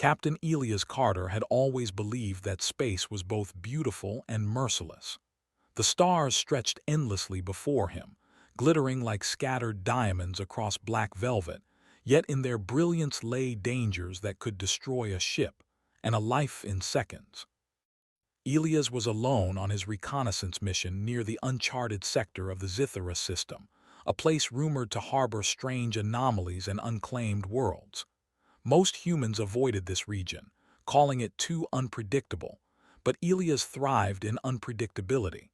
Captain Elias Carter had always believed that space was both beautiful and merciless. The stars stretched endlessly before him, glittering like scattered diamonds across black velvet, yet in their brilliance lay dangers that could destroy a ship and a life in seconds. Elias was alone on his reconnaissance mission near the uncharted sector of the Zithara system, a place rumored to harbor strange anomalies and unclaimed worlds. Most humans avoided this region, calling it too unpredictable, but Elias thrived in unpredictability.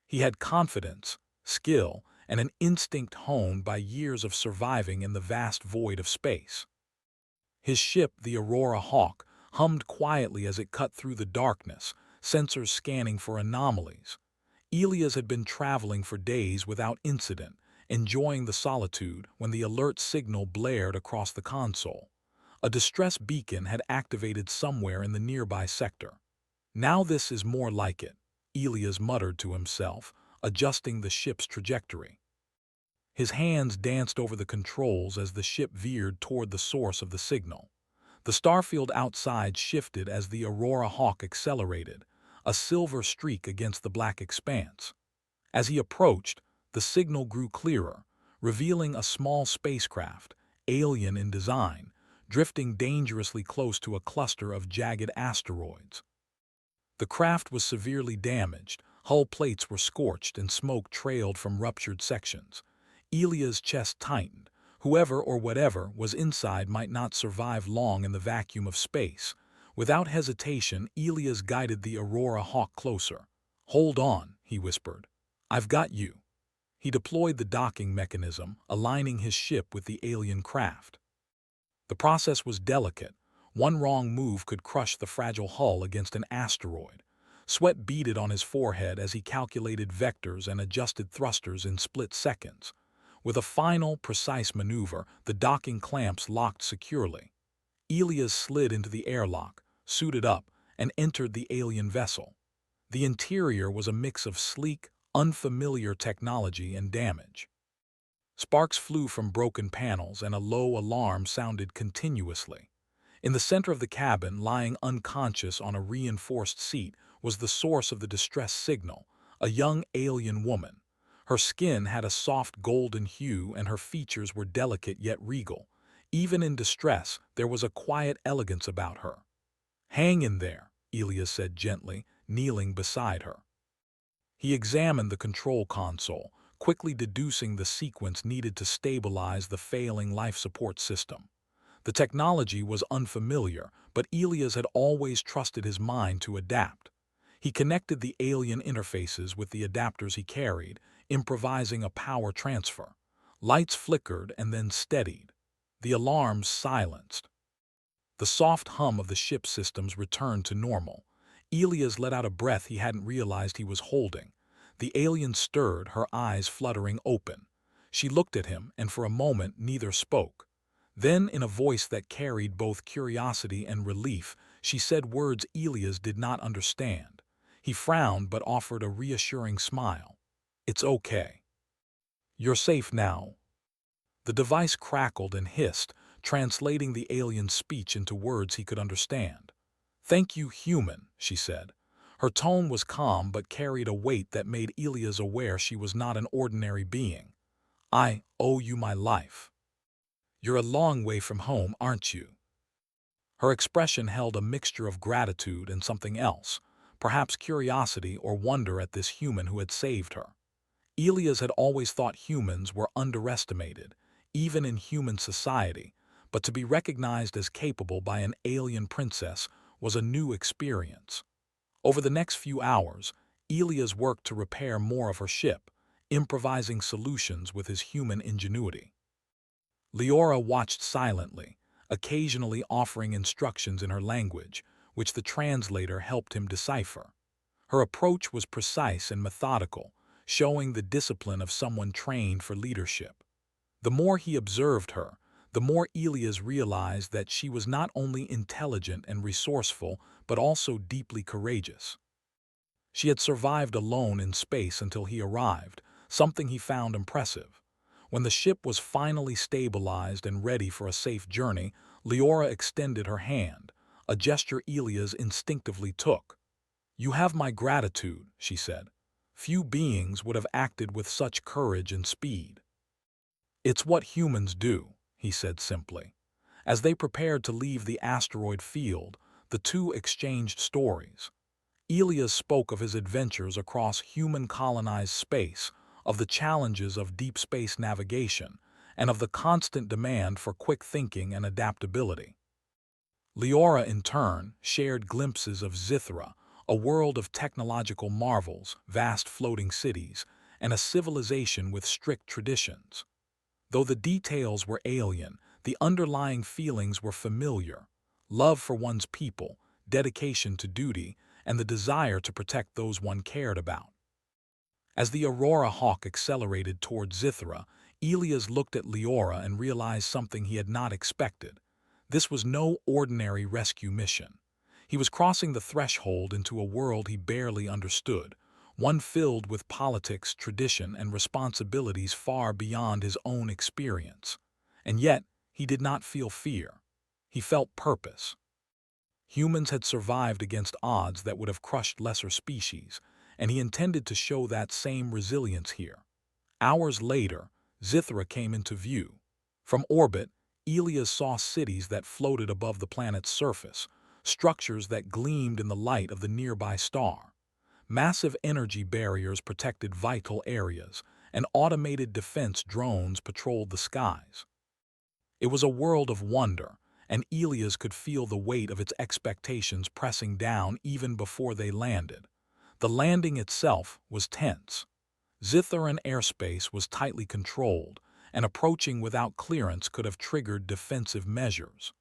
He had confidence, skill, and an instinct honed by years of surviving in the vast void of space. His ship, the Aurora Hawk, hummed quietly as it cut through the darkness, sensors scanning for anomalies. Elias had been traveling for days without incident, enjoying the solitude when the alert signal blared across the console. A distress beacon had activated somewhere in the nearby sector. "Now this is more like it," Elias muttered to himself, adjusting the ship's trajectory. His hands danced over the controls as the ship veered toward the source of the signal. The starfield outside shifted as the Aurora Hawk accelerated, a silver streak against the black expanse. As he approached, the signal grew clearer, revealing a small spacecraft, alien in design, drifting dangerously close to a cluster of jagged asteroids. The craft was severely damaged, hull plates were scorched and smoke trailed from ruptured sections. Elia's chest tightened. Whoever or whatever was inside might not survive long in the vacuum of space. Without hesitation, Elias guided the Aurora Hawk closer. "Hold on," he whispered. "I've got you." He deployed the docking mechanism, aligning his ship with the alien craft. The process was delicate. One wrong move could crush the fragile hull against an asteroid. Sweat beaded on his forehead as he calculated vectors and adjusted thrusters in split seconds. With a final, precise maneuver, the docking clamps locked securely. Elias slid into the airlock, suited up, and entered the alien vessel. The interior was a mix of sleek, unfamiliar technology and damage. Sparks flew from broken panels and a low alarm sounded continuously. In the center of the cabin, lying unconscious on a reinforced seat, was the source of the distress signal, a young alien woman. Her skin had a soft golden hue and her features were delicate yet regal. Even in distress, there was a quiet elegance about her. "Hang in there," Elias said gently, kneeling beside her. He examined the control console, quickly deducing the sequence needed to stabilize the failing life support system. The technology was unfamiliar, but Elias had always trusted his mind to adapt. He connected the alien interfaces with the adapters he carried, improvising a power transfer. Lights flickered and then steadied. The alarms silenced. The soft hum of the ship's systems returned to normal. Elias let out a breath he hadn't realized he was holding. The alien stirred, her eyes fluttering open. She looked at him, and for a moment neither spoke. Then, in a voice that carried both curiosity and relief, she said words Elias did not understand. He frowned but offered a reassuring smile. "It's okay. You're safe now." The device crackled and hissed, translating the alien's speech into words he could understand. "Thank you, human," she said. Her tone was calm but carried a weight that made Elias aware she was not an ordinary being. "I owe you my life. You're a long way from home, aren't you?" Her expression held a mixture of gratitude and something else, perhaps curiosity or wonder at this human who had saved her. Elias had always thought humans were underestimated, even in human society, but to be recognized as capable by an alien princess was a new experience. Over the next few hours, Elias worked to repair more of her ship, improvising solutions with his human ingenuity. Leora watched silently, occasionally offering instructions in her language, which the translator helped him decipher. Her approach was precise and methodical, showing the discipline of someone trained for leadership. The more he observed her, the more Elias realized that she was not only intelligent and resourceful, but also deeply courageous. She had survived alone in space until he arrived, something he found impressive. When the ship was finally stabilized and ready for a safe journey, Leora extended her hand, a gesture Elias instinctively took. "You have my gratitude," she said. "Few beings would have acted with such courage and speed." "It's what humans do," he said simply. As they prepared to leave the asteroid field, the two exchanged stories. Elias spoke of his adventures across human-colonized space, of the challenges of deep space navigation, and of the constant demand for quick thinking and adaptability. Leora, in turn, shared glimpses of Zithra, a world of technological marvels, vast floating cities, and a civilization with strict traditions. Though the details were alien, the underlying feelings were familiar: love for one's people, dedication to duty, and the desire to protect those one cared about. As the Aurora Hawk accelerated toward Zithra, Elias looked at Leora and realized something he had not expected. This was no ordinary rescue mission. He was crossing the threshold into a world he barely understood, one filled with politics, tradition, and responsibilities far beyond his own experience. And yet, he did not feel fear. He felt purpose. Humans had survived against odds that would have crushed lesser species, and he intended to show that same resilience here. Hours later, Zithra came into view. From orbit, Elias saw cities that floated above the planet's surface, structures that gleamed in the light of the nearby star. Massive energy barriers protected vital areas, and automated defense drones patrolled the skies. It was a world of wonder, and Elias could feel the weight of its expectations pressing down even before they landed. The landing itself was tense. Zitharan airspace was tightly controlled, and approaching without clearance could have triggered defensive measures.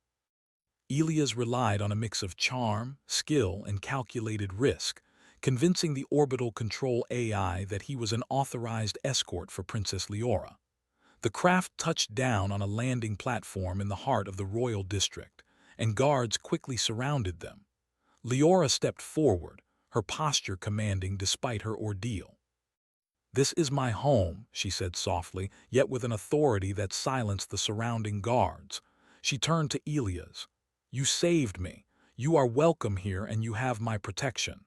Elias relied on a mix of charm, skill, and calculated risk, convincing the orbital control AI that he was an authorized escort for Princess Leora. The craft touched down on a landing platform in the heart of the royal district, and guards quickly surrounded them. Leora stepped forward, her posture commanding despite her ordeal. "This is my home," she said softly, yet with an authority that silenced the surrounding guards. She turned to Elias. "You saved me. You are welcome here and you have my protection."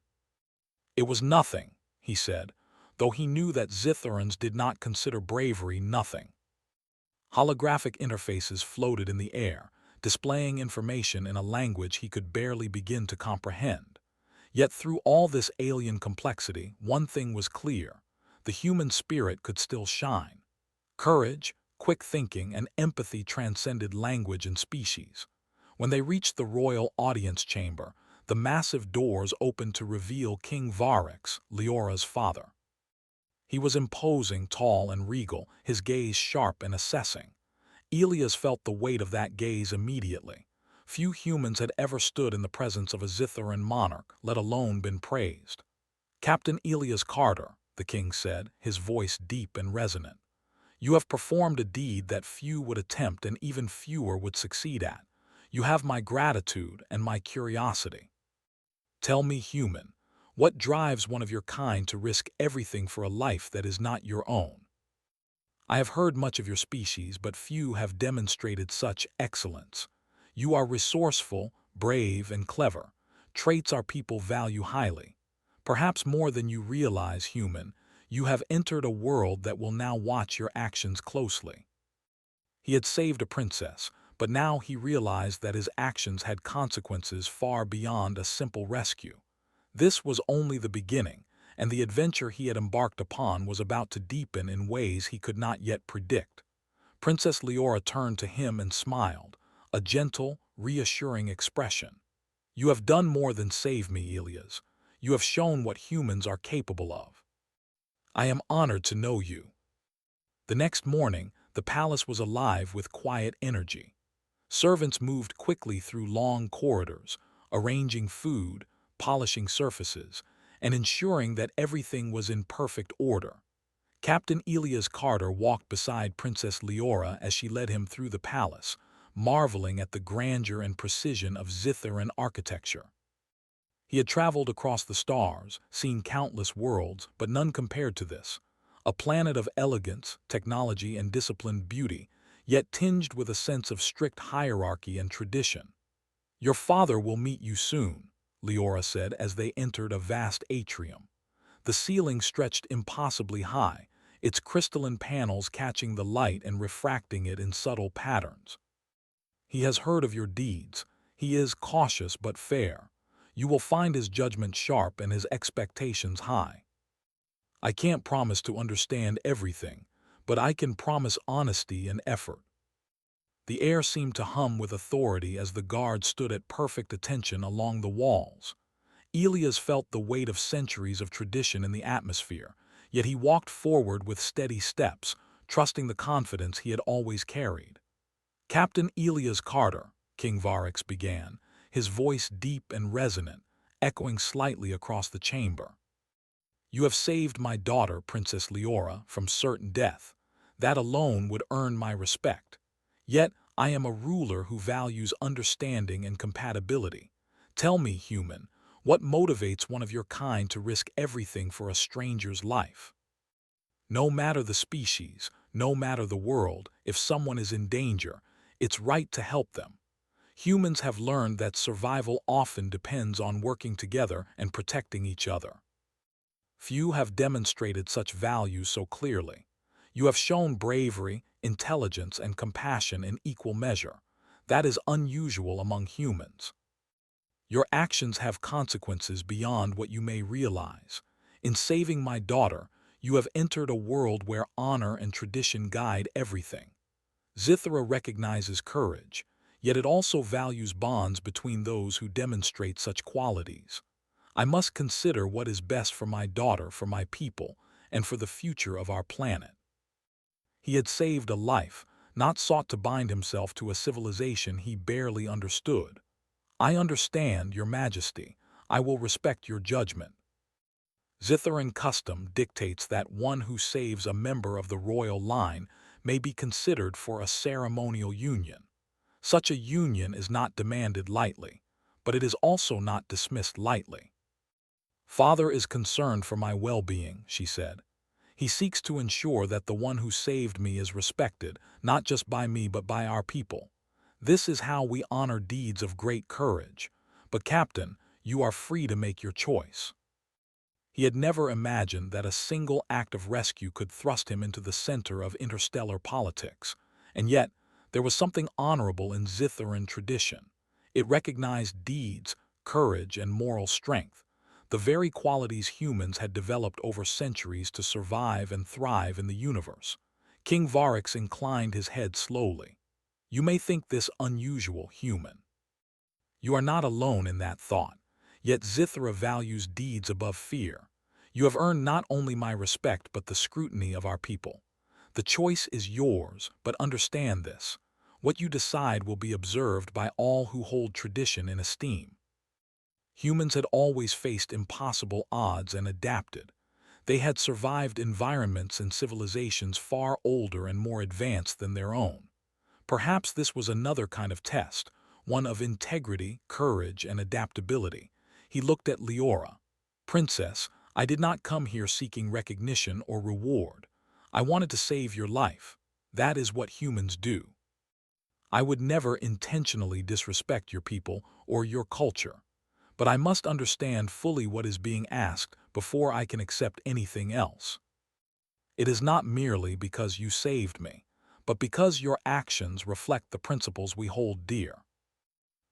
"It was nothing," he said, though he knew that Zitharans did not consider bravery nothing. Holographic interfaces floated in the air, displaying information in a language he could barely begin to comprehend. Yet through all this alien complexity, one thing was clear: the human spirit could still shine. Courage, quick thinking, and empathy transcended language and species. When they reached the royal audience chamber, the massive doors opened to reveal King Varix, Leora's father. He was imposing, tall, and regal, his gaze sharp and assessing. Elias felt the weight of that gaze immediately. Few humans had ever stood in the presence of a Zitharan monarch, let alone been praised. "Captain Elias Carter," the king said, his voice deep and resonant, "you have performed a deed that few would attempt and even fewer would succeed at. You have my gratitude and my curiosity. Tell me, human, what drives one of your kind to risk everything for a life that is not your own? I have heard much of your species, but few have demonstrated such excellence. You are resourceful, brave, and clever, traits our people value highly. Perhaps more than you realize, human, you have entered a world that will now watch your actions closely." He had saved a princess, but now he realized that his actions had consequences far beyond a simple rescue. This was only the beginning, and the adventure he had embarked upon was about to deepen in ways he could not yet predict. Princess Leora turned to him and smiled, a gentle, reassuring expression. "You have done more than save me, Elias. You have shown what humans are capable of. I am honored to know you." The next morning, the palace was alive with quiet energy. Servants moved quickly through long corridors, arranging food, polishing surfaces, and ensuring that everything was in perfect order. Captain Elias Carter walked beside Princess Leora as she led him through the palace, marveling at the grandeur and precision of Zitharan architecture. He had traveled across the stars, seen countless worlds, but none compared to this. A planet of elegance, technology, and disciplined beauty, yet tinged with a sense of strict hierarchy and tradition. Your father will meet you soon, Leora said as they entered a vast atrium. The ceiling stretched impossibly high, its crystalline panels catching the light and refracting it in subtle patterns. He has heard of your deeds. He is cautious but fair. You will find his judgment sharp and his expectations high. I can't promise to understand everything, but I can promise honesty and effort. The air seemed to hum with authority as the guards stood at perfect attention along the walls. Elias felt the weight of centuries of tradition in the atmosphere, yet he walked forward with steady steps, trusting the confidence he had always carried. Captain Elias Carter, King Varix began, his voice deep and resonant, echoing slightly across the chamber. You have saved my daughter, Princess Leora, from certain death. That alone would earn my respect. Yet I am a ruler who values understanding and compatibility. Tell me, human, what motivates one of your kind to risk everything for a stranger's life? No matter the species, no matter the world, if someone is in danger, it's right to help them. Humans have learned that survival often depends on working together and protecting each other. Few have demonstrated such values so clearly. You have shown bravery, intelligence, and compassion in equal measure. That is unusual among humans. Your actions have consequences beyond what you may realize. In saving my daughter, you have entered a world where honor and tradition guide everything. Zithra recognizes courage, yet it also values bonds between those who demonstrate such qualities. I must consider what is best for my daughter, for my people, and for the future of our planet. He had saved a life, not sought to bind himself to a civilization he barely understood. I understand, Your Majesty. I will respect your judgment. Zitharan custom dictates that one who saves a member of the royal line may be considered for a ceremonial union. Such a union is not demanded lightly, but it is also not dismissed lightly. Father is concerned for my well-being, she said. He seeks to ensure that the one who saved me is respected, not just by me but by our people. This is how we honor deeds of great courage. But Captain, you are free to make your choice. He had never imagined that a single act of rescue could thrust him into the center of interstellar politics. And yet, there was something honorable in Zitharan tradition. It recognized deeds, courage, and moral strength, the very qualities humans had developed over centuries to survive and thrive in the universe. King Varix inclined his head slowly. You may think this unusual, human. You are not alone in that thought. Yet Zithra values deeds above fear. You have earned not only my respect but the scrutiny of our people. The choice is yours, but understand this. What you decide will be observed by all who hold tradition in esteem. Humans had always faced impossible odds and adapted. They had survived environments and civilizations far older and more advanced than their own. Perhaps this was another kind of test, one of integrity, courage, and adaptability. He looked at Leora. Princess, I did not come here seeking recognition or reward. I wanted to save your life. That is what humans do. I would never intentionally disrespect your people or your culture. But I must understand fully what is being asked before I can accept anything else. It is not merely because you saved me, but because your actions reflect the principles we hold dear.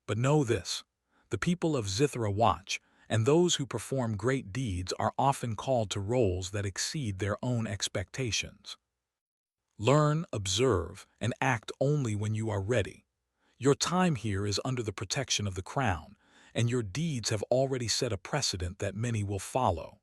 But know this, the people of Zithra watch, and those who perform great deeds are often called to roles that exceed their own expectations. Learn, observe, and act only when you are ready. Your time here is under the protection of the crown, and your deeds have already set a precedent that many will follow.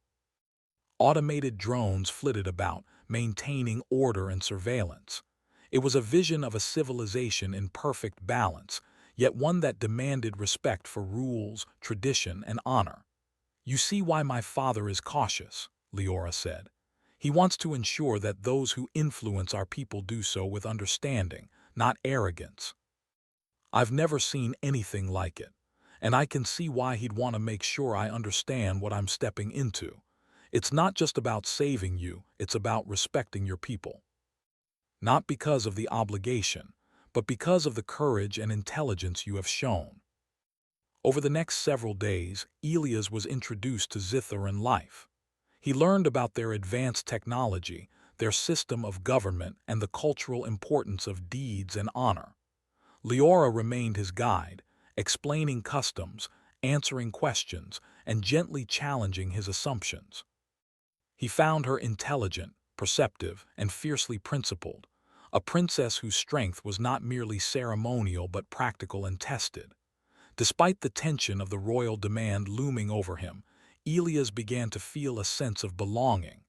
Automated drones flitted about, maintaining order and surveillance. It was a vision of a civilization in perfect balance, yet one that demanded respect for rules, tradition, and honor. You see why my father is cautious, Leora said. He wants to ensure that those who influence our people do so with understanding, not arrogance. I've never seen anything like it, and I can see why he'd want to make sure I understand what I'm stepping into. It's not just about saving you, it's about respecting your people. Not because of the obligation, but because of the courage and intelligence you have shown. Over the next several days, Elias was introduced to Zitharan life. He learned about their advanced technology, their system of government, and the cultural importance of deeds and honor. Leora remained his guide, explaining customs, answering questions, and gently challenging his assumptions. He found her intelligent, perceptive, and fiercely principled, a princess whose strength was not merely ceremonial but practical and tested. Despite the tension of the royal demand looming over him, Elias began to feel a sense of belonging.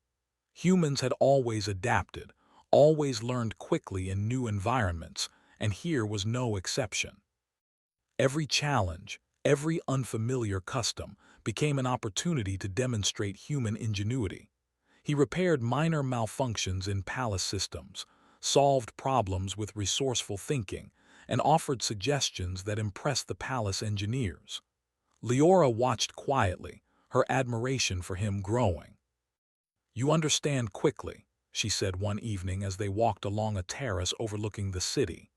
Humans had always adapted, always learned quickly in new environments, and here was no exception. Every challenge, every unfamiliar custom, became an opportunity to demonstrate human ingenuity. He repaired minor malfunctions in palace systems, solved problems with resourceful thinking, and offered suggestions that impressed the palace engineers. Leora watched quietly, her admiration for him growing. "You understand quickly," she said one evening as they walked along a terrace overlooking the city.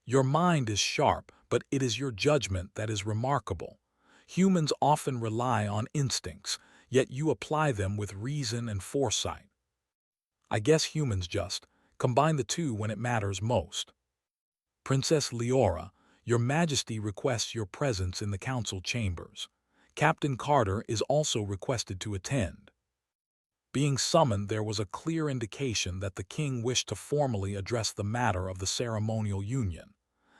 "Your mind is sharp, but it is your judgment that is remarkable. Humans often rely on instincts, yet you apply them with reason and foresight. I guess humans just combine the two when it matters most." "Princess Leora, your Majesty requests your presence in the council chambers. Captain Carter is also requested to attend." Being summoned, there was a clear indication that the king wished to formally address the matter of the ceremonial union.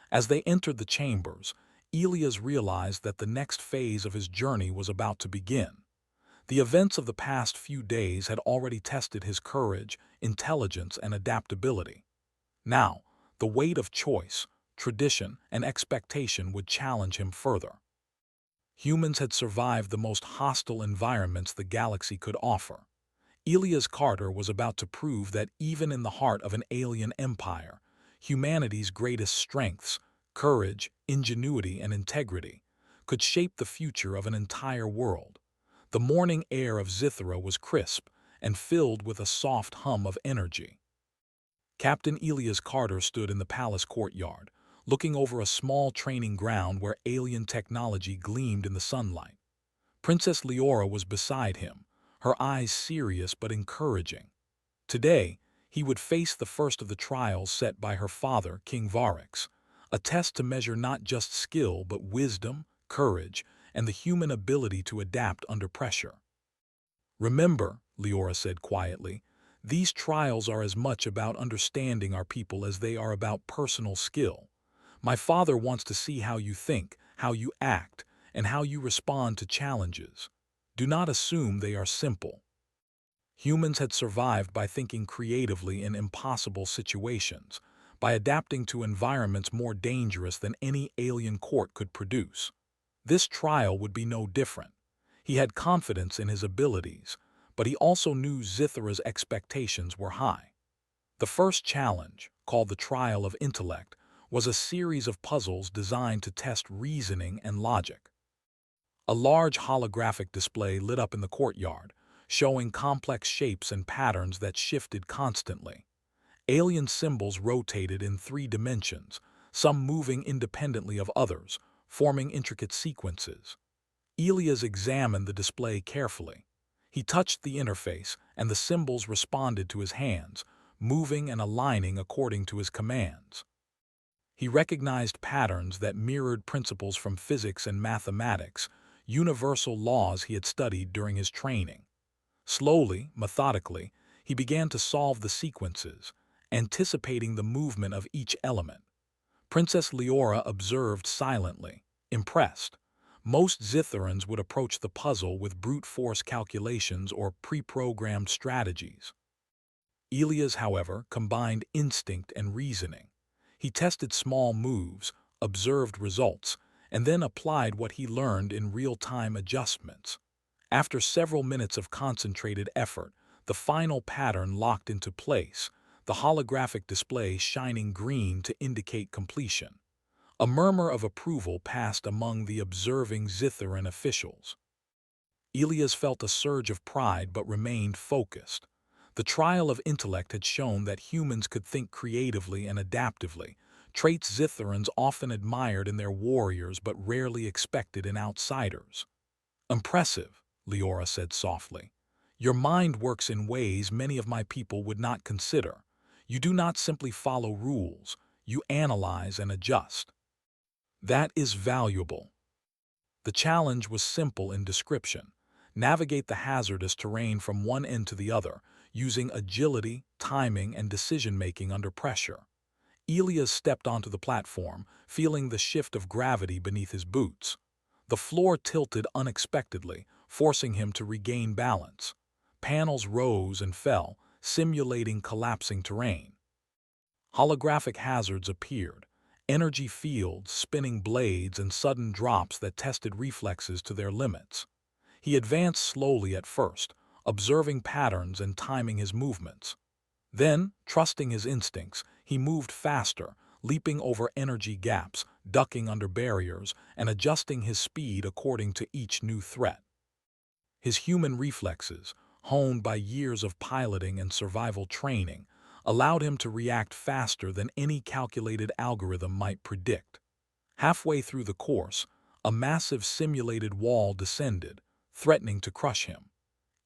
As they entered the chambers, Elias realized that the next phase of his journey was about to begin. The events of the past few days had already tested his courage, intelligence, and adaptability. Now, the weight of choice, tradition, and expectation would challenge him further. Humans had survived the most hostile environments the galaxy could offer. Elias Carter was about to prove that even in the heart of an alien empire, humanity's greatest strengths, courage, ingenuity, and integrity, could shape the future of an entire world. The morning air of Zithara was crisp and filled with a soft hum of energy. Captain Elias Carter stood in the palace courtyard, looking over a small training ground where alien technology gleamed in the sunlight. Princess Leora was beside him, her eyes serious but encouraging. Today, he would face the first of the trials set by her father, King Varix, a test to measure not just skill but wisdom, courage, and the human ability to adapt under pressure. "Remember," Leora said quietly, "these trials are as much about understanding our people as they are about personal skill. My father wants to see how you think, how you act, and how you respond to challenges. Do not assume they are simple." Humans had survived by thinking creatively in impossible situations, by adapting to environments more dangerous than any alien court could produce. This trial would be no different. He had confidence in his abilities, but he also knew Zithara's expectations were high. The first challenge, called the Trial of Intellect, was a series of puzzles designed to test reasoning and logic. A large holographic display lit up in the courtyard, showing complex shapes and patterns that shifted constantly. Alien symbols rotated in 3 dimensions, some moving independently of others, forming intricate sequences. Elias examined the display carefully. He touched the interface, and the symbols responded to his hands, moving and aligning according to his commands. He recognized patterns that mirrored principles from physics and mathematics, universal laws he had studied during his training. Slowly, methodically, he began to solve the sequences, anticipating the movement of each element. Princess Leora observed silently, impressed. Most Zitharans would approach the puzzle with brute force calculations or pre-programmed strategies. Elias, however, combined instinct and reasoning. He tested small moves, observed results, and then applied what he learned in real-time adjustments. After several minutes of concentrated effort, the final pattern locked into place, the holographic display shining green to indicate completion. A murmur of approval passed among the observing Zitharan officials. Elias felt a surge of pride but remained focused. The trial of intellect had shown that humans could think creatively and adaptively, traits Zitherans often admired in their warriors but rarely expected in outsiders. "Impressive," Leora said softly. "Your mind works in ways many of my people would not consider. You do not simply follow rules, you analyze and adjust. That is valuable." The challenge was simple in description. Navigate the hazardous terrain from one end to the other, using agility, timing, and decision-making under pressure. Elias stepped onto the platform, feeling the shift of gravity beneath his boots. The floor tilted unexpectedly, forcing him to regain balance. Panels rose and fell, simulating collapsing terrain. Holographic hazards appeared, energy fields, spinning blades, and sudden drops that tested reflexes to their limits. He advanced slowly at first, observing patterns and timing his movements. Then, trusting his instincts, he moved faster, leaping over energy gaps, ducking under barriers, and adjusting his speed according to each new threat. His human reflexes, honed by years of piloting and survival training, allowed him to react faster than any calculated algorithm might predict. Halfway through the course, a massive simulated wall descended, threatening to crush him.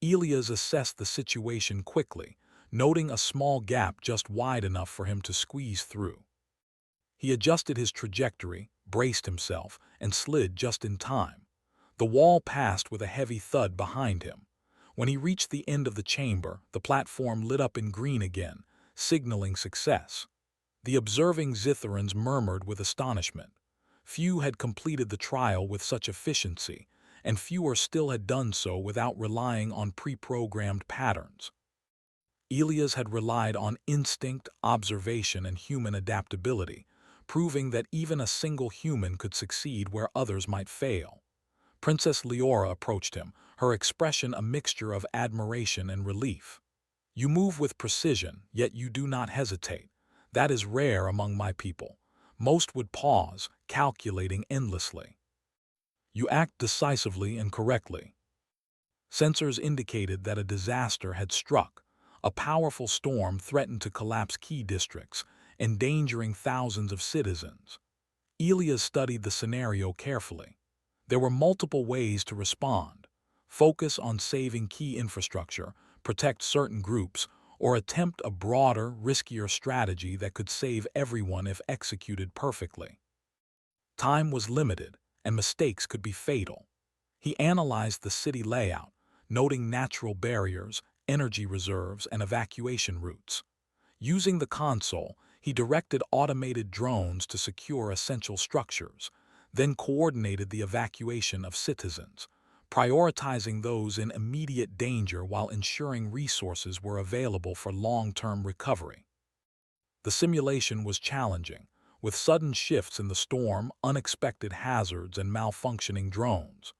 Elias assessed the situation quickly, noting a small gap just wide enough for him to squeeze through. He adjusted his trajectory, braced himself, and slid just in time. The wall passed with a heavy thud behind him. When he reached the end of the chamber, the platform lit up in green again, signaling success. The observing Zitherans murmured with astonishment. Few had completed the trial with such efficiency, and fewer still had done so without relying on pre-programmed patterns. Elias had relied on instinct, observation, and human adaptability, proving that even a single human could succeed where others might fail. Princess Leora approached him, her expression a mixture of admiration and relief. "You move with precision, yet you do not hesitate. That is rare among my people. Most would pause, calculating endlessly. You act decisively and correctly." Sensors indicated that a disaster had struck. A powerful storm threatened to collapse key districts, endangering thousands of citizens. Elias studied the scenario carefully. There were multiple ways to respond: focus on saving key infrastructure, protect certain groups, or attempt a broader, riskier strategy that could save everyone if executed perfectly. Time was limited, and mistakes could be fatal. He analyzed the city layout, noting natural barriers, energy reserves, and evacuation routes. Using the console, he directed automated drones to secure essential structures, then coordinated the evacuation of citizens, prioritizing those in immediate danger while ensuring resources were available for long-term recovery. The simulation was challenging, with sudden shifts in the storm, unexpected hazards, and malfunctioning drones.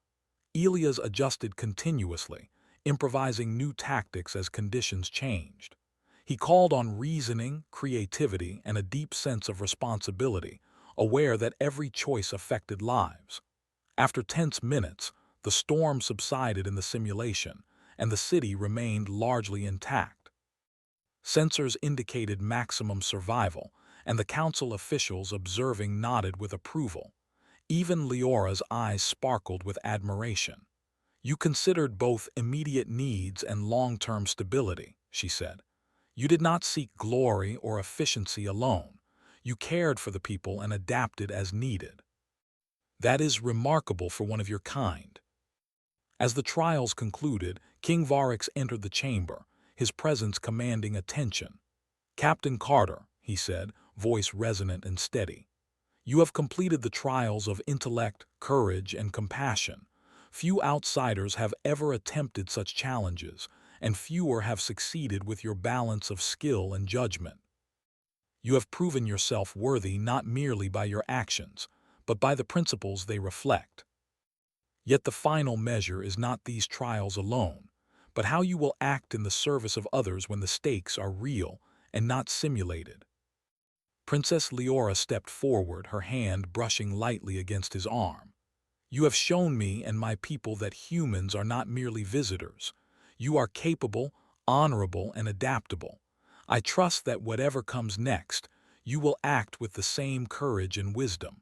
Elias adjusted continuously, improvising new tactics as conditions changed. He called on reasoning, creativity, and a deep sense of responsibility, aware that every choice affected lives. After tense minutes, the storm subsided in the simulation, and the city remained largely intact. Sensors indicated maximum survival, and the council officials observing nodded with approval. Even Leora's eyes sparkled with admiration. "You considered both immediate needs and long-term stability," she said. "You did not seek glory or efficiency alone. You cared for the people and adapted as needed. That is remarkable for one of your kind." As the trials concluded, King Varix entered the chamber, his presence commanding attention. "Captain Carter," he said, voice resonant and steady, "you have completed the trials of intellect, courage, and compassion. Few outsiders have ever attempted such challenges, and fewer have succeeded with your balance of skill and judgment. You have proven yourself worthy not merely by your actions, but by the principles they reflect. Yet the final measure is not these trials alone, but how you will act in the service of others when the stakes are real and not simulated." Princess Leora stepped forward, her hand brushing lightly against his arm. "You have shown me and my people that humans are not merely visitors. You are capable, honorable, and adaptable. I trust that whatever comes next, you will act with the same courage and wisdom.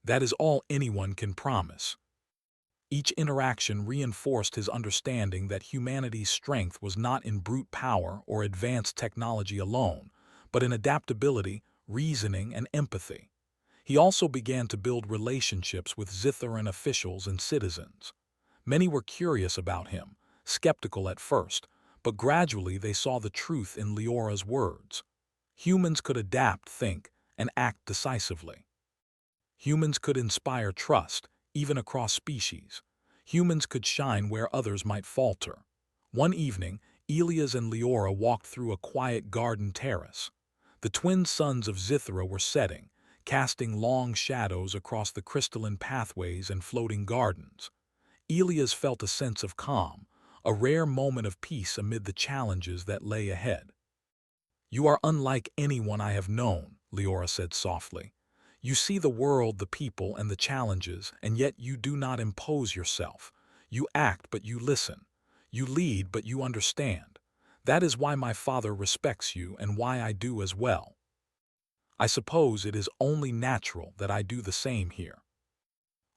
That is all anyone can promise. Each interaction reinforced his understanding that humanity's strength was not in brute power or advanced technology alone, but in adaptability, reasoning, and empathy. He also began to build relationships with Zitharan officials and citizens. Many were curious about him, skeptical at first, but gradually they saw the truth in Leora's words. Humans could adapt, think, and act decisively. Humans could inspire trust, even across species. Humans could shine where others might falter. One evening, Elias and Leora walked through a quiet garden terrace. The twin suns of Zithra were setting, casting long shadows across the crystalline pathways and floating gardens. Elias felt a sense of calm, a rare moment of peace amid the challenges that lay ahead. "You are unlike anyone I have known," Leora said softly. "You see the world, the people, and the challenges, and yet you do not impose yourself. You act, but you listen. You lead, but you understand. That is why my father respects you and why I do as well. I suppose it is only natural that I do the same here.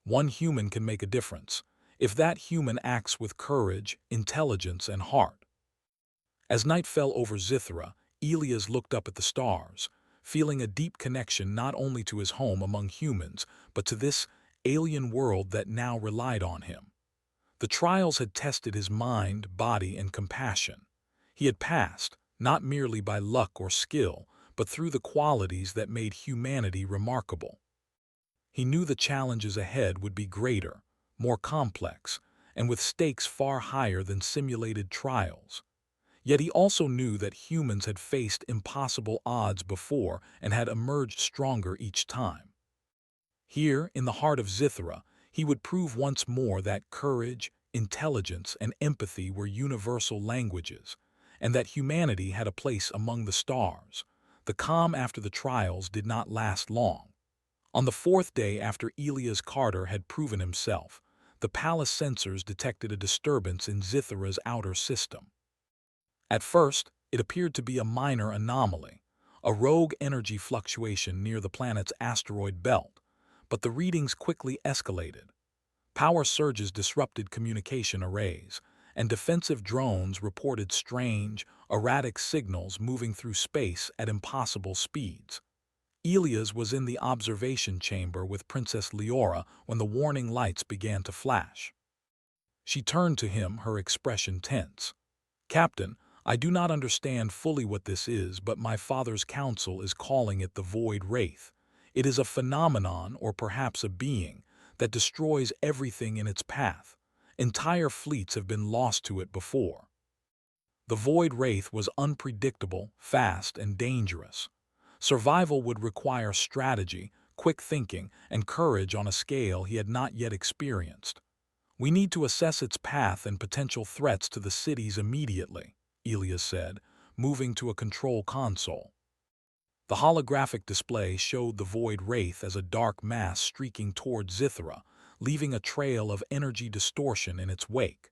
One human can make a difference, if that human acts with courage, intelligence, and heart." As night fell over Zithra, Elias looked up at the stars, feeling a deep connection not only to his home among humans, but to this alien world that now relied on him. The trials had tested his mind, body, and compassion. He had passed, not merely by luck or skill, but through the qualities that made humanity remarkable. He knew the challenges ahead would be greater, more complex, and with stakes far higher than simulated trials. Yet he also knew that humans had faced impossible odds before and had emerged stronger each time. Here, in the heart of Zithra, he would prove once more that courage, intelligence, and empathy were universal languages, and that humanity had a place among the stars. The calm after the trials did not last long. On the fourth day after Elias Carter had proven himself, the palace sensors detected a disturbance in Zithra's outer system. At first, it appeared to be a minor anomaly, a rogue energy fluctuation near the planet's asteroid belt, but the readings quickly escalated. Power surges disrupted communication arrays, and defensive drones reported strange, erratic signals moving through space at impossible speeds. Elias was in the observation chamber with Princess Leora when the warning lights began to flash. She turned to him, her expression tense. "Captain, I do not understand fully what this is, but my father's council is calling it the Void Wraith. It is a phenomenon, or perhaps a being, that destroys everything in its path. Entire fleets have been lost to it before." The Void Wraith was unpredictable, fast, and dangerous. Survival would require strategy, quick thinking, and courage on a scale he had not yet experienced. "We need to assess its path and potential threats to the cities immediately," Elias said, moving to a control console. The holographic display showed the Void Wraith as a dark mass streaking toward Zithra, leaving a trail of energy distortion in its wake.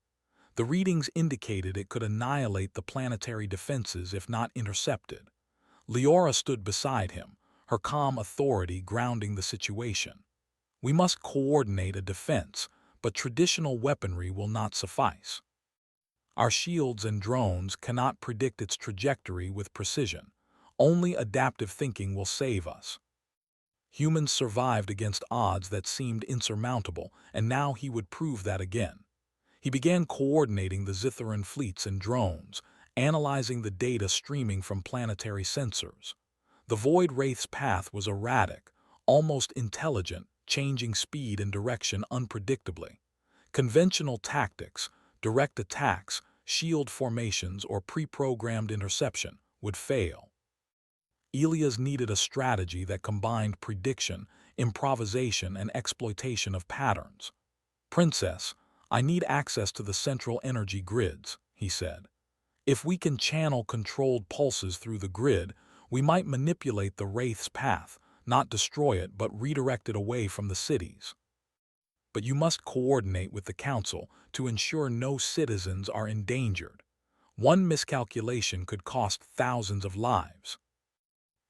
The readings indicated it could annihilate the planetary defenses if not intercepted. Leora stood beside him, her calm authority grounding the situation. "We must coordinate a defense, but traditional weaponry will not suffice. Our shields and drones cannot predict its trajectory with precision. Only adaptive thinking will save us." Humans survived against odds that seemed insurmountable, and now he would prove that again. He began coordinating the Zitharan fleets and drones, analyzing the data streaming from planetary sensors. The Void Wraith's path was erratic, almost intelligent, changing speed and direction unpredictably. Conventional tactics, direct attacks, shield formations, or pre-programmed interception would fail. Elias needed a strategy that combined prediction, improvisation, and exploitation of patterns. "Princess, I need access to the central energy grids," he said. "If we can channel controlled pulses through the grid, we might manipulate the Wraith's path, not destroy it but redirect it away from the cities. But you must coordinate with the Council to ensure no citizens are endangered. One miscalculation could cost thousands of lives."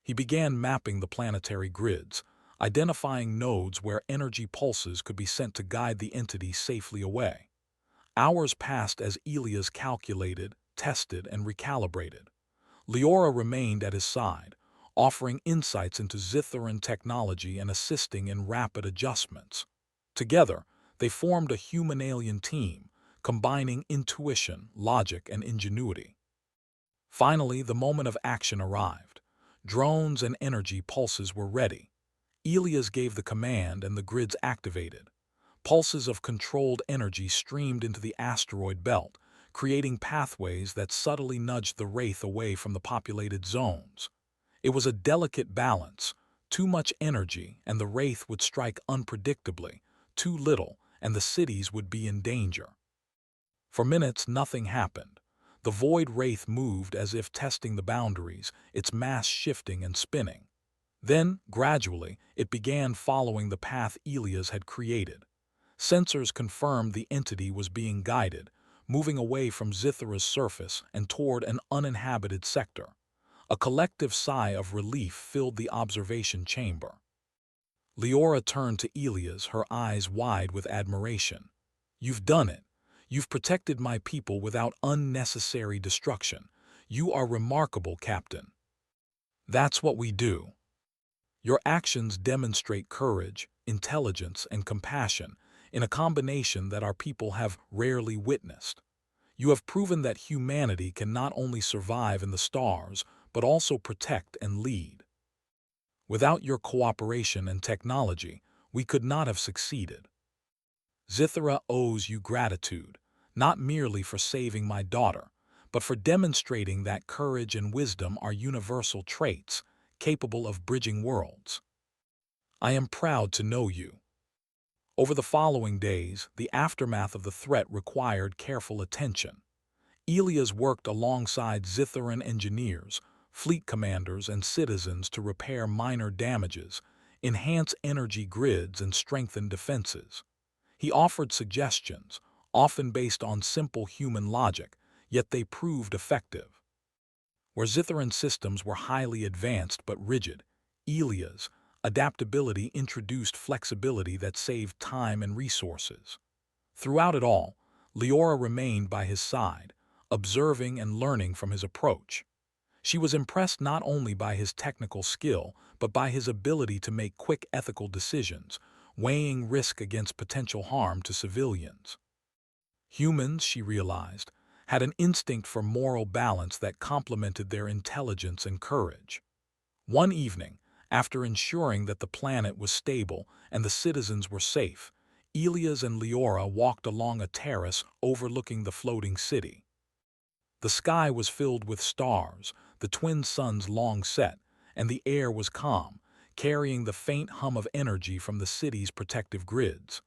He began mapping the planetary grids, identifying nodes where energy pulses could be sent to guide the entity safely away. Hours passed as Elias calculated, tested, and recalibrated. Leora remained at his side, offering insights into Zitharan technology and assisting in rapid adjustments. Together, they formed a human-alien team, combining intuition, logic, and ingenuity. Finally, the moment of action arrived. Drones and energy pulses were ready. Elias gave the command and the grids activated. Pulses of controlled energy streamed into the asteroid belt, creating pathways that subtly nudged the Wraith away from the populated zones. It was a delicate balance. Too much energy, and the Wraith would strike unpredictably. Too little, and the cities would be in danger. For minutes, nothing happened. The Void Wraith moved as if testing the boundaries, its mass shifting and spinning. Then, gradually, it began following the path Elias had created. Sensors confirmed the entity was being guided, moving away from Zithara's surface and toward an uninhabited sector. A collective sigh of relief filled the observation chamber. Leora turned to Elias, her eyes wide with admiration. "You've done it. You've protected my people without unnecessary destruction. You are remarkable, Captain." "That's what we do. Your actions demonstrate courage, intelligence, and compassion in a combination that our people have rarely witnessed. You have proven that humanity can not only survive in the stars, but also protect and lead. Without your cooperation and technology, we could not have succeeded. Zithara owes you gratitude, not merely for saving my daughter, but for demonstrating that courage and wisdom are universal traits, capable of bridging worlds. I am proud to know you." Over the following days, the aftermath of the threat required careful attention. Elias worked alongside Zitharan engineers, fleet commanders, and citizens to repair minor damages, enhance energy grids, and strengthen defenses. He offered suggestions, often based on simple human logic, yet they proved effective. Where Zitharan systems were highly advanced but rigid, Elias' adaptability introduced flexibility that saved time and resources. Throughout it all, Leora remained by his side, observing and learning from his approach. She was impressed not only by his technical skill, but by his ability to make quick ethical decisions, weighing risk against potential harm to civilians. Humans, she realized, had an instinct for moral balance that complemented their intelligence and courage. One evening, after ensuring that the planet was stable and the citizens were safe, Elias and Leora walked along a terrace overlooking the floating city. The sky was filled with stars, the twin suns long set, and the air was calm, carrying the faint hum of energy from the city's protective grids.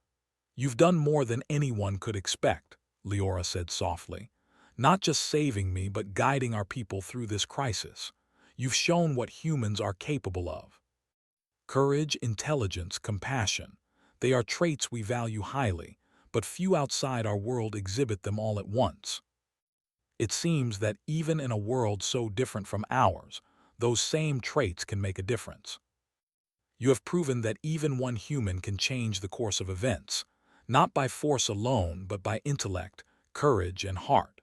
"You've done more than anyone could expect," Leora said softly. "Not just saving me, but guiding our people through this crisis. You've shown what humans are capable of. Courage, intelligence, compassion. They are traits we value highly, but few outside our world exhibit them all at once. It seems that even in a world so different from ours, those same traits can make a difference. You have proven that even one human can change the course of events, not by force alone, but by intellect, courage, and heart.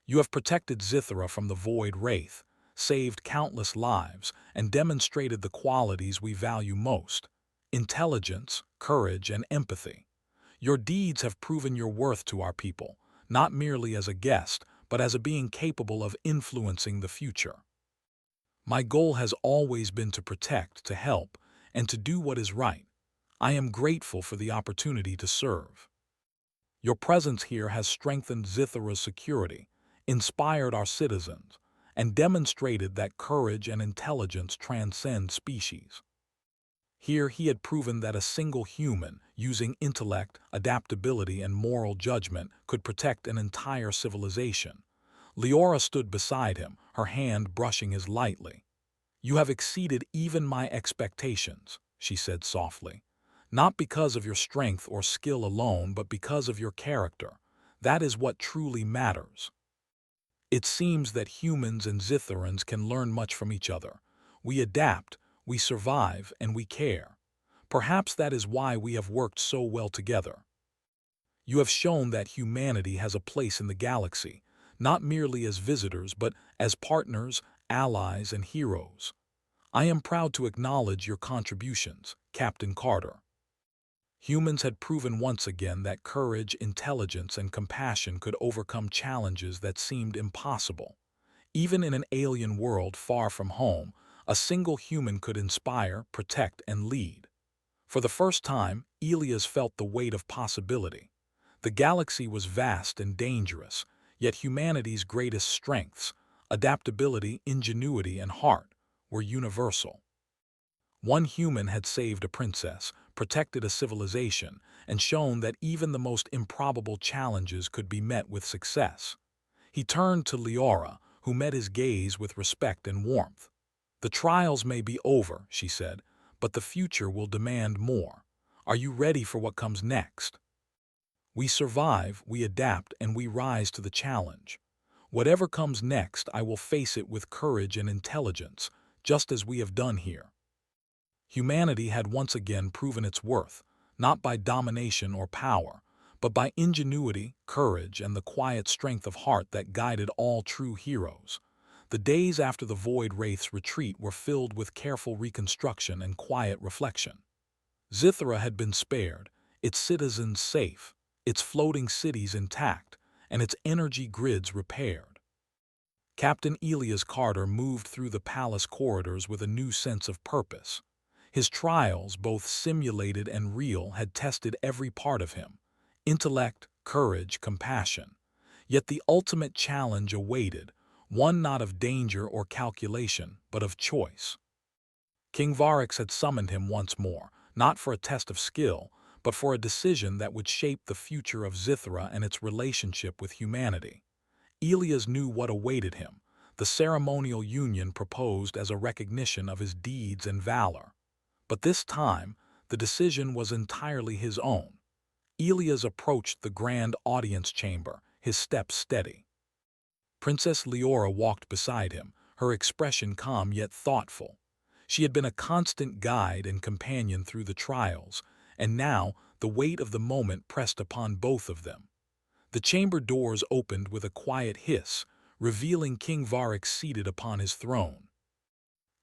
You have protected Zithara from the Void Wraith, saved countless lives, and demonstrated the qualities we value most: intelligence, courage, and empathy. Your deeds have proven your worth to our people, not merely as a guest, but as a being capable of influencing the future. My goal has always been to protect, to help, and to do what is right. I am grateful for the opportunity to serve. Your presence here has strengthened Zithara's security, inspired our citizens, and demonstrated that courage and intelligence transcend species." Here he had proven that a single human, using intellect, adaptability, and moral judgment, could protect an entire civilization. Leora stood beside him, her hand brushing his lightly. "You have exceeded even my expectations," she said softly. "Not because of your strength or skill alone, but because of your character. That is what truly matters." It seems that humans and Zitharans can learn much from each other. We adapt, we survive, and we care. Perhaps that is why we have worked so well together. You have shown that humanity has a place in the galaxy, not merely as visitors, but as partners, allies, and heroes. I am proud to acknowledge your contributions, Captain Carter. Humans had proven once again that courage, intelligence, and compassion could overcome challenges that seemed impossible. Even in an alien world far from home, a single human could inspire, protect, and lead. For the first time, Elias felt the weight of possibility. The galaxy was vast and dangerous, yet humanity's greatest strengths, adaptability, ingenuity, and heart, were universal. One human had saved a princess, protected a civilization, and shown that even the most improbable challenges could be met with success. He turned to Leora, who met his gaze with respect and warmth. "The trials may be over," she said, "but the future will demand more. Are you ready for what comes next?" We survive, we adapt, and we rise to the challenge. Whatever comes next, I will face it with courage and intelligence, just as we have done here. Humanity had once again proven its worth, not by domination or power, but by ingenuity, courage, and the quiet strength of heart that guided all true heroes. The days after the Void Wraith's retreat were filled with careful reconstruction and quiet reflection. Zithra had been spared, its citizens safe, its floating cities intact, and its energy grids repaired. Captain Elias Carter moved through the palace corridors with a new sense of purpose. His trials, both simulated and real, had tested every part of him: intellect, courage, compassion. Yet the ultimate challenge awaited, one not of danger or calculation, but of choice. King Varix had summoned him once more, not for a test of skill, but for a decision that would shape the future of Zithra and its relationship with humanity. Elias knew what awaited him: the ceremonial union proposed as a recognition of his deeds and valor. But this time, the decision was entirely his own. Elias approached the grand audience chamber, his steps steady. Princess Leora walked beside him, her expression calm yet thoughtful. She had been a constant guide and companion through the trials, and now the weight of the moment pressed upon both of them. The chamber doors opened with a quiet hiss, revealing King Varix seated upon his throne.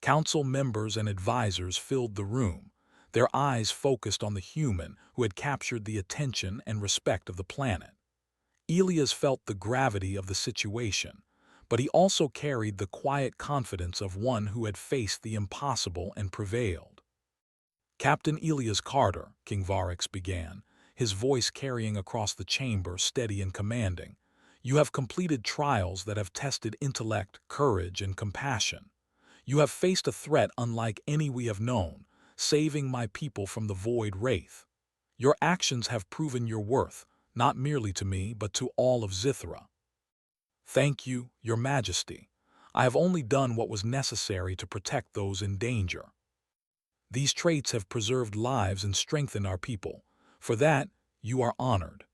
Council members and advisors filled the room, their eyes focused on the human who had captured the attention and respect of the planet. Elias felt the gravity of the situation, but he also carried the quiet confidence of one who had faced the impossible and prevailed. "Captain Elias Carter," King Varix began, his voice carrying across the chamber, steady and commanding, "you have completed trials that have tested intellect, courage, and compassion. You have faced a threat unlike any we have known, saving my people from the Void Wraith. Your actions have proven your worth, not merely to me, but to all of Zithra. Thank you, Your Majesty. I have only done what was necessary to protect those in danger. These traits have preserved lives and strengthened our people. For that, you are honored.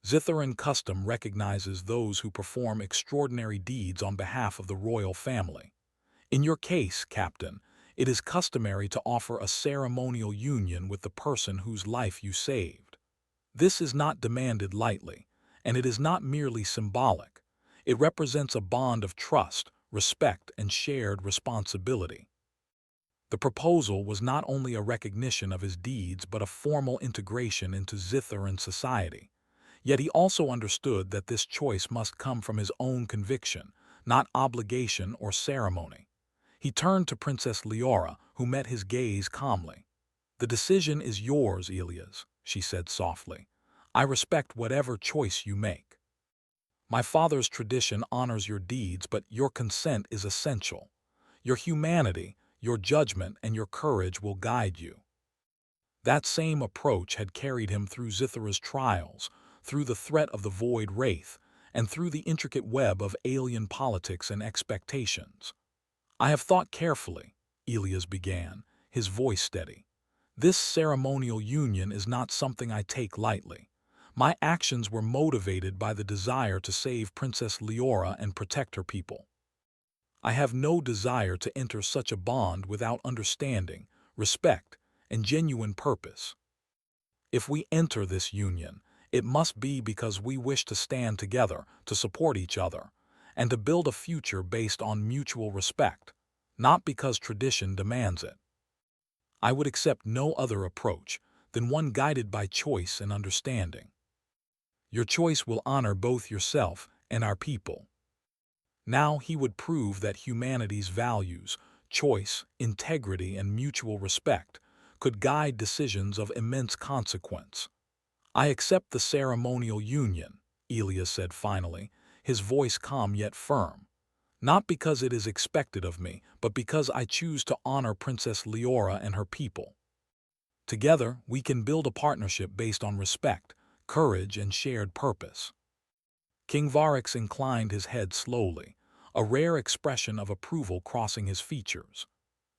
Zitharan custom recognizes those who perform extraordinary deeds on behalf of the royal family. In your case, Captain, it is customary to offer a ceremonial union with the person whose life you saved. This is not demanded lightly, and it is not merely symbolic. It represents a bond of trust, respect, and shared responsibility." The proposal was not only a recognition of his deeds but a formal integration into Zitharan society. Yet he also understood that this choice must come from his own conviction, not obligation or ceremony. He turned to Princess Leora, who met his gaze calmly. "The decision is yours, Elias," she said softly. "I respect whatever choice you make. My father's tradition honors your deeds, but your consent is essential. Your humanity, your judgment, and your courage will guide you." That same approach had carried him through Zithra's trials, through the threat of the Void Wraith, and through the intricate web of alien politics and expectations. "I have thought carefully," Elias began, his voice steady. "This ceremonial union is not something I take lightly. My actions were motivated by the desire to save Princess Leora and protect her people. I have no desire to enter such a bond without understanding, respect, and genuine purpose. If we enter this union, it must be because we wish to stand together, to support each other, and to build a future based on mutual respect, not because tradition demands it. I would accept no other approach than one guided by choice and understanding. Your choice will honor both yourself and our people. Now he would prove that humanity's values, choice, integrity, and mutual respect could guide decisions of immense consequence. I accept the ceremonial union, Elias said finally, his voice calm yet firm. Not because it is expected of me, but because I choose to honor Princess Leora and her people. Together, we can build a partnership based on respect, courage, and shared purpose. King Varix inclined his head slowly, a rare expression of approval crossing his features.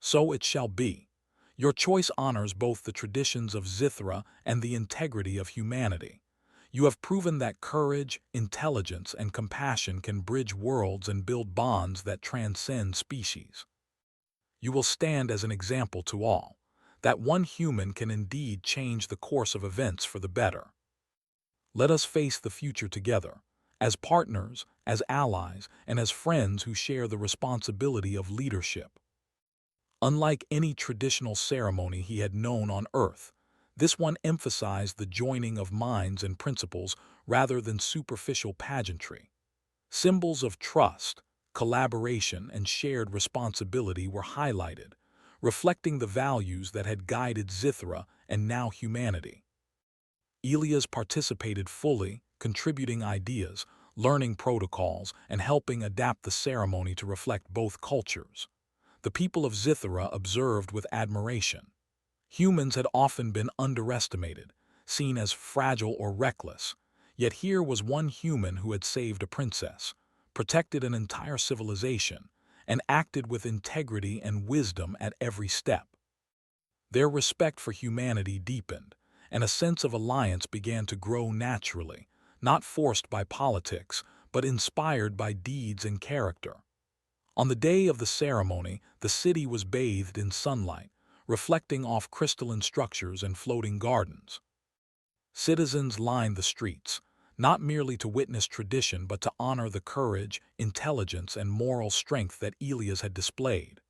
So it shall be. Your choice honors both the traditions of Zithra and the integrity of humanity. You have proven that courage, intelligence, and compassion can bridge worlds and build bonds that transcend species. You will stand as an example to all, that one human can indeed change the course of events for the better. Let us face the future together, as partners, as allies, and as friends who share the responsibility of leadership. Unlike any traditional ceremony he had known on Earth, this one emphasized the joining of minds and principles rather than superficial pageantry. Symbols of trust, collaboration, and shared responsibility were highlighted, reflecting the values that had guided Zithra and now humanity. Elias participated fully, contributing ideas, learning protocols, and helping adapt the ceremony to reflect both cultures. The people of Zithra observed with admiration. Humans had often been underestimated, seen as fragile or reckless, yet here was one human who had saved a princess, protected an entire civilization, and acted with integrity and wisdom at every step. Their respect for humanity deepened, and a sense of alliance began to grow naturally, not forced by politics, but inspired by deeds and character. On the day of the ceremony, the city was bathed in sunlight, reflecting off crystalline structures and floating gardens. Citizens lined the streets, not merely to witness tradition but to honor the courage, intelligence, and moral strength that Elias had displayed.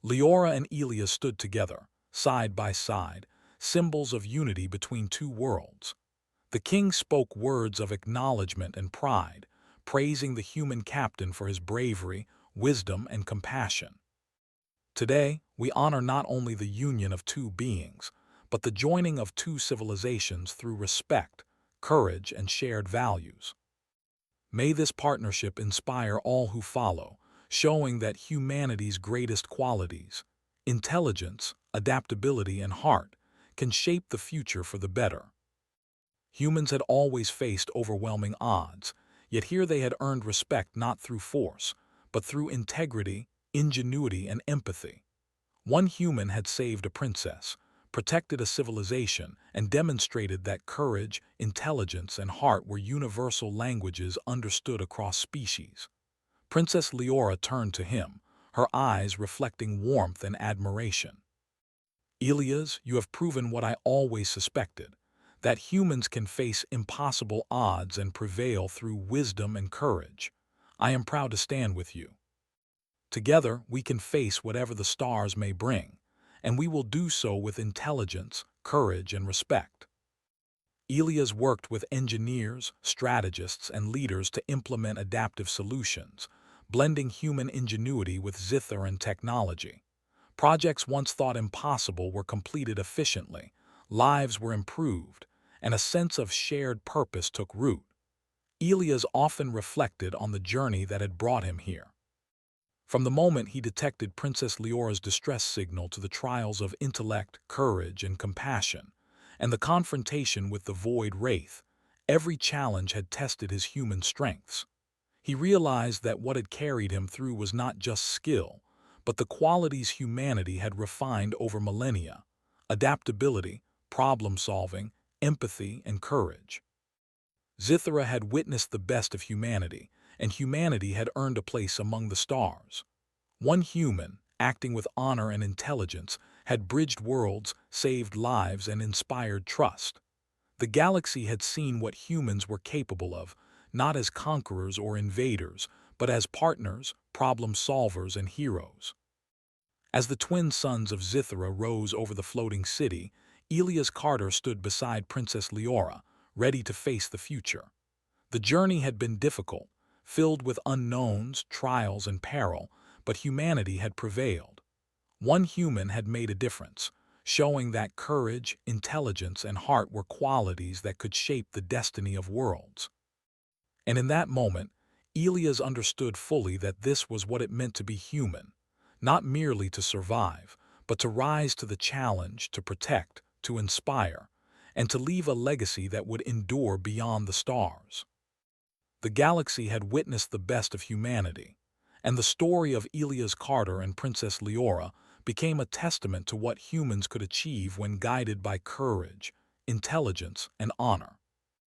Leora and Elias stood together, side by side, symbols of unity between two worlds. The king spoke words of acknowledgement and pride, praising the human captain for his bravery, wisdom, and compassion. Today, we honor not only the union of two beings, but the joining of two civilizations through respect, courage, and shared values. May this partnership inspire all who follow, showing that humanity's greatest qualities, intelligence, adaptability, and heart, can shape the future for the better. Humans had always faced overwhelming odds, yet here they had earned respect not through force, but through integrity, ingenuity, and empathy. One human had saved a princess, protected a civilization, and demonstrated that courage, intelligence, and heart were universal languages understood across species. Princess Leora turned to him, her eyes reflecting warmth and admiration. Elias, you have proven what I always suspected, that humans can face impossible odds and prevail through wisdom and courage. I am proud to stand with you. Together, we can face whatever the stars may bring, and we will do so with intelligence, courage, and respect. Elias worked with engineers, strategists, and leaders to implement adaptive solutions, blending human ingenuity with Zither technology. Projects once thought impossible were completed efficiently, lives were improved, and a sense of shared purpose took root. Elias often reflected on the journey that had brought him here. From the moment he detected Princess Leora's distress signal to the trials of intellect, courage, and compassion, and the confrontation with the Void Wraith, every challenge had tested his human strengths. He realized that what had carried him through was not just skill, but the qualities humanity had refined over millennia: adaptability, problem-solving, empathy, and courage. Zithra had witnessed the best of humanity, and humanity had earned a place among the stars. One human, acting with honor and intelligence, had bridged worlds, saved lives, and inspired trust. The galaxy had seen what humans were capable of, not as conquerors or invaders, but as partners, problem solvers, and heroes. As the twin suns of Zithra rose over the floating city, Elias Carter stood beside Princess Leora, ready to face the future. The journey had been difficult, filled with unknowns, trials, and peril, but humanity had prevailed. One human had made a difference, showing that courage, intelligence, and heart were qualities that could shape the destiny of worlds. And in that moment, Elias understood fully that this was what it meant to be human, not merely to survive, but to rise to the challenge, to protect, to inspire, and to leave a legacy that would endure beyond the stars. The galaxy had witnessed the best of humanity, and the story of Elias Carter and Princess Leora became a testament to what humans could achieve when guided by courage, intelligence, and honor.